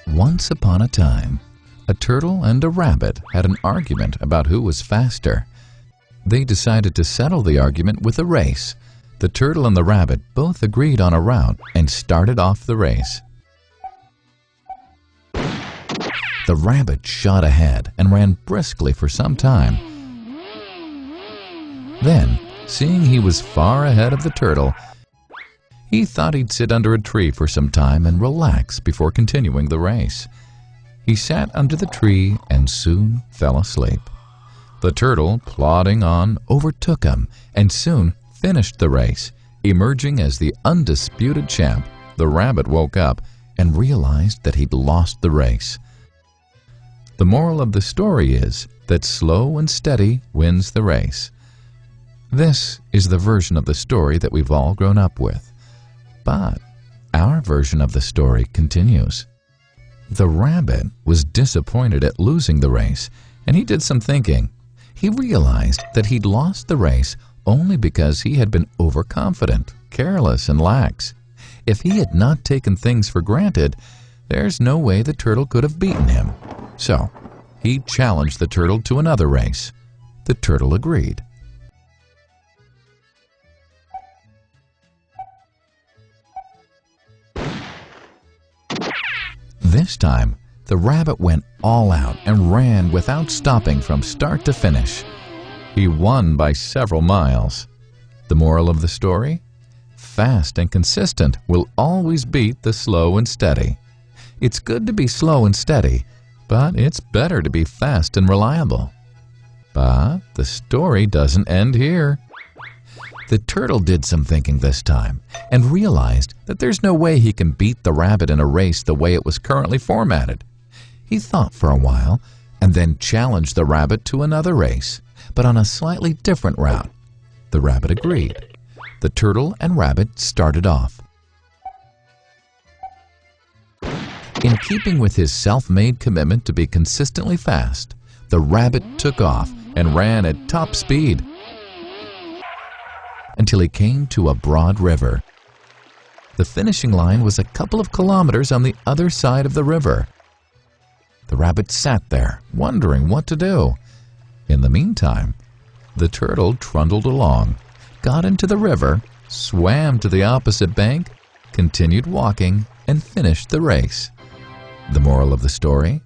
Once upon a time, a turtle and a rabbit had an argument about who was faster. They decided to settle the argument with a race. The turtle and the rabbit both agreed on a route and started off the race. The rabbit shot ahead and ran briskly for some time. Then, seeing he was far ahead of the turtle, he thought he'd sit under a tree for some time and relax before continuing the race. He sat under the tree and soon fell asleep. The turtle, plodding on, overtook him and soon finished the race. Emerging as the undisputed champ, the rabbit woke up and realized that he'd lost the race. The moral of the story is that slow and steady wins the race. This is the version of the story that we've all grown up with. But our version of the story continues. The rabbit was disappointed at losing the race, and he did some thinking. He realized that he'd lost the race only because he had been overconfident, careless, and lax. If he had not taken things for granted, there's no way the turtle could have beaten him. So, he challenged the turtle to another race. The turtle agreed. This time, the rabbit went all out and ran without stopping from start to finish. He won by several miles. The moral of the story? Fast and consistent will always beat the slow and steady. It's good to be slow and steady, but it's better to be fast and reliable. But the story doesn't end here. The turtle did some thinking this time and realized that there's no way he can beat the rabbit in a race the way it was currently formatted. He thought for a while and then challenged the rabbit to another race, but on a slightly different route. The rabbit agreed. The turtle and rabbit started off. In keeping with his self-made commitment to be consistently fast, the rabbit took off and ran at top speed until he came to a broad river. The finishing line was a couple of kilometers on the other side of the river. The rabbit sat there, wondering what to do. In the meantime, the turtle trundled along, got into the river, swam to the opposite bank, continued walking, and finished the race. The moral of the story?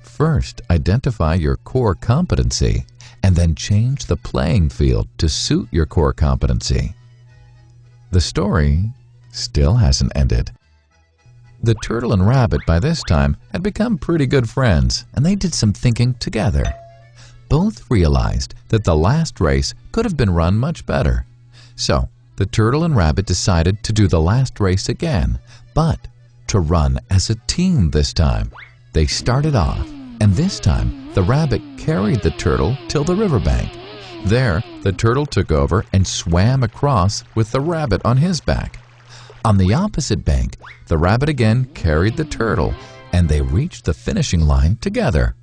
First, identify your core competency, and then change the playing field to suit your core competency. The story still hasn't ended. The turtle and rabbit by this time had become pretty good friends, and they did some thinking together. Both realized that the last race could have been run much better. So, the turtle and rabbit decided to do the last race again, but to run as a team this time. They started off, and this time the rabbit carried the turtle till the riverbank. There, the turtle took over and swam across with the rabbit on his back. On the opposite bank, the rabbit again carried the turtle, and they reached the finishing line together.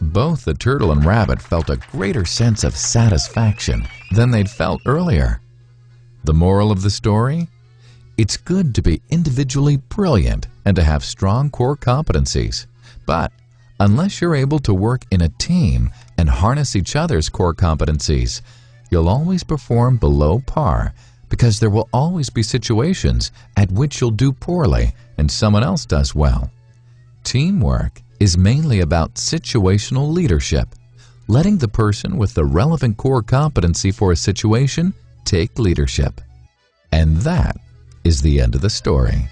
Both the turtle and rabbit felt a greater sense of satisfaction than they'd felt earlier. The moral of the story? It's good to be individually brilliant and to have strong core competencies, but unless you're able to work in a team and harness each other's core competencies, you'll always perform below par because there will always be situations at which you'll do poorly and someone else does well. Teamwork is mainly about situational leadership, letting the person with the relevant core competency for a situation take leadership. And that is the end of the story.